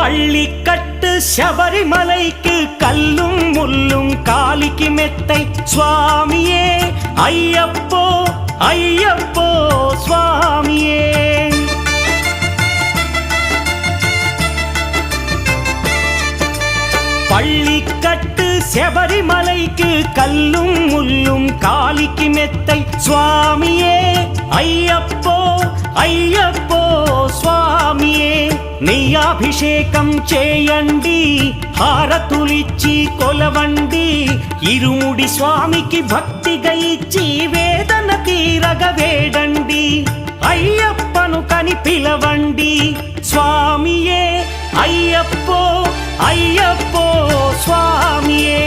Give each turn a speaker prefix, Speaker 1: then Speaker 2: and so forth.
Speaker 1: பள்ளிக்கட்டு சபரிமலைக்கு கல்லும் முள்ளும் காலிக்கு மெத்தை சுவாமியே ஐயப்போ ஐயப்போ சுவாமியே. பள்ளிக்கட்டு சபரிமலைக்கு கல்லும் முள்ளும் காலிக்கு மெத்தை சுவாமியே ஐயப்போ ஐயப்போ స్వామియే. నీ అభిషేకం చేయండి హారతులిచ్చి కొలవండి ఇరుముడి స్వామికి భక్తిగా ఇచ్చి వేదన తీరగ వేడండి అయ్యప్పను కని పిలవండి స్వామియే అయ్యప్పో అయ్యప్పో స్వామియే.